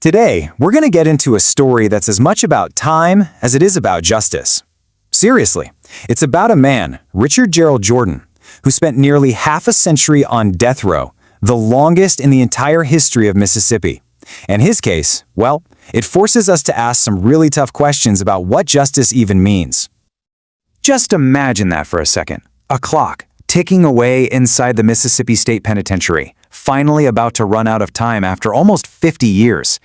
Today, we're going to get into a story that's as much about time as it is about justice. Seriously, it's about a man, Richard Gerald Jordan, who spent nearly half a century on death row, the longest in the entire history of Mississippi. And his case, well, it forces us to ask some really tough questions about what justice even means. Just imagine that for a second. A clock ticking away inside the Mississippi State Penitentiary, finally about to run out of time after almost 50 years.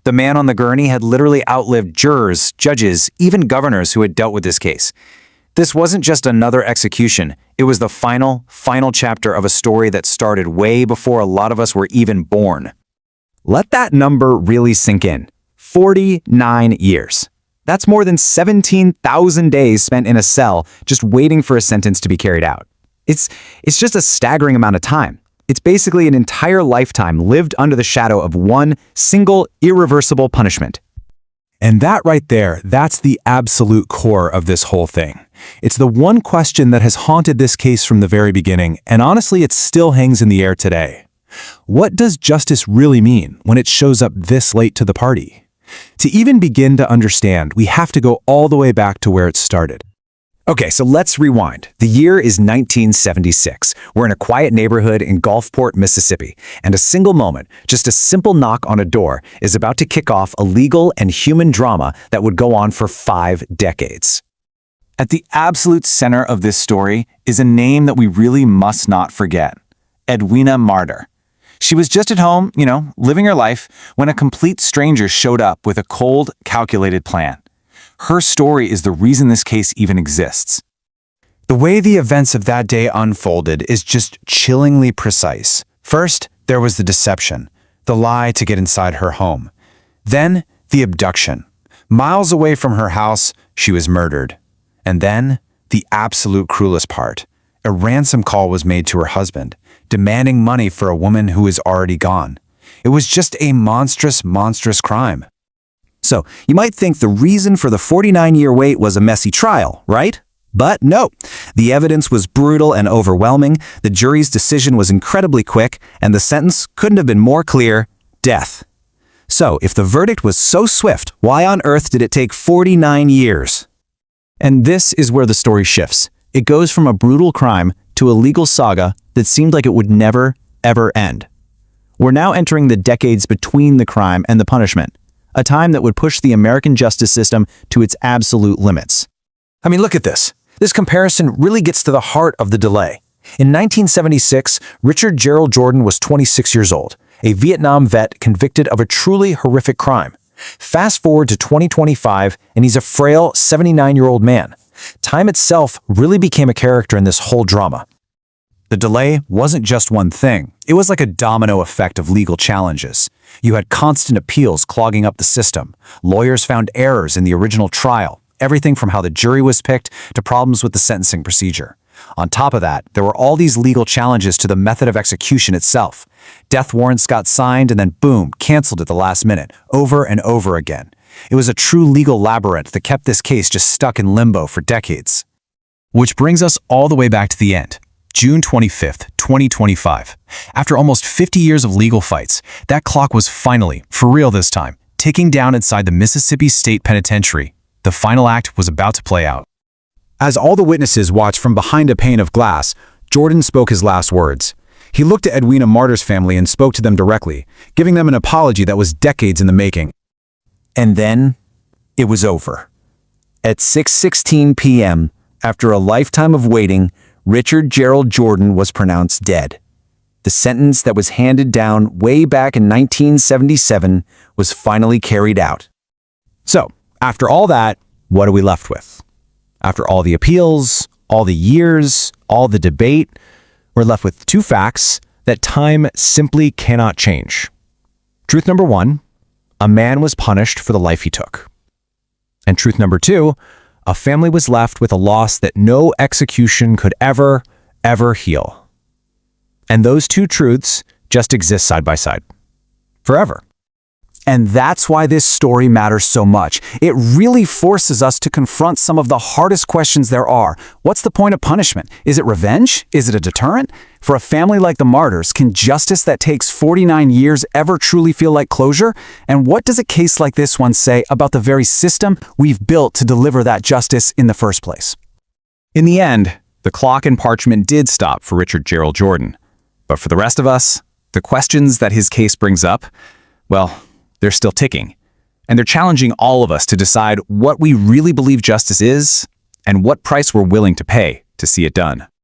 The man on the gurney had literally outlived jurors, judges, even governors who had dealt with this case. This wasn't just another execution. It was the final chapter of a story that started way before a lot of us were even born. Let that number really sink in. 49 years. That's more than 17,000 days spent in a cell just waiting for a sentence to be carried out. It's just a staggering amount of time. It's basically an entire lifetime lived under the shadow of one single irreversible punishment. And that right there, that's the absolute core of this whole thing. It's the one question that has haunted this case from the very beginning, and honestly, it still hangs in the air today. What does justice really mean when it shows up this late to the party? To even begin to understand, we have to go all the way back to where it started. Okay, so let's rewind. The year is 1976. We're in a quiet neighborhood in Gulfport, Mississippi, and a single moment, just a simple knock on a door, is about to kick off a legal and human drama that would go on for 5 decades. At the absolute center of this story is a name that we really must not forget: Edwina Marter. She was just at home, living her life, when a complete stranger showed up with a cold, calculated plan. Her story is the reason this case even exists. The way the events of that day unfolded is just chillingly precise. First, there was the deception, the lie to get inside her home. Then, the abduction. Miles away from her house, she was murdered. And then, the absolute cruelest part. A ransom call was made to her husband, demanding money for a woman who is already gone. It was just a monstrous crime. So, you might think the reason for the 49-year wait was a messy trial, right? But no, the evidence was brutal and overwhelming, the jury's decision was incredibly quick, and the sentence couldn't have been more clear: death. So, if the verdict was so swift, why on earth did it take 49 years? And this is where the story shifts. It goes from a brutal crime to a legal saga that seemed like it would never, ever end. We're now entering the decades between the crime and the punishment, a time that would push the American justice system to its absolute limits. I mean, look at this. This comparison really gets to the heart of the delay. In 1976, Richard Gerald Jordan was 26 years old, a Vietnam vet convicted of a truly horrific crime. Fast forward to 2025, and he's a frail 79-year-old man. Time itself really became a character in this whole drama. The delay wasn't just one thing. It was like a domino effect of legal challenges. You had constant appeals clogging up the system. Lawyers found errors in the original trial, everything from how the jury was picked to problems with the sentencing procedure. On top of that, there were all these legal challenges to the method of execution itself. Death warrants got signed and then boom, canceled at the last minute, over and over again. It was a true legal labyrinth that kept this case just stuck in limbo for decades. Which brings us all the way back to the end. June 25th, 2025. After almost 50 years of legal fights, that clock was finally, for real this time, ticking down inside the Mississippi State Penitentiary. The final act was about to play out. As all the witnesses watched from behind a pane of glass, Jordan spoke his last words. He looked at Edwina Marter's family and spoke to them directly, giving them an apology that was decades in the making. And then, it was over. At 6:16 p.m., after a lifetime of waiting, Richard Gerald Jordan was pronounced dead. The sentence that was handed down way back in 1977 was finally carried out. So, after all that, what are we left with? After all the appeals, all the years, all the debate, we're left with 2 facts that time simply cannot change. Truth number 1, a man was punished for the life he took. And truth number 2, a family was left with a loss that no execution could ever heal. And those 2 truths just exist side by side. Forever. And that's why this story matters so much. It really forces us to confront some of the hardest questions there are. What's the point of punishment? Is it revenge? Is it a deterrent? For a family like the Marters, can justice that takes 49 years ever truly feel like closure? And what does a case like this one say about the very system we've built to deliver that justice in the first place? In the end, the clock and parchment did stop for Richard Gerald Jordan. But for the rest of us, the questions that his case brings up, well, they're still ticking. And they're challenging all of us to decide what we really believe justice is and what price we're willing to pay to see it done.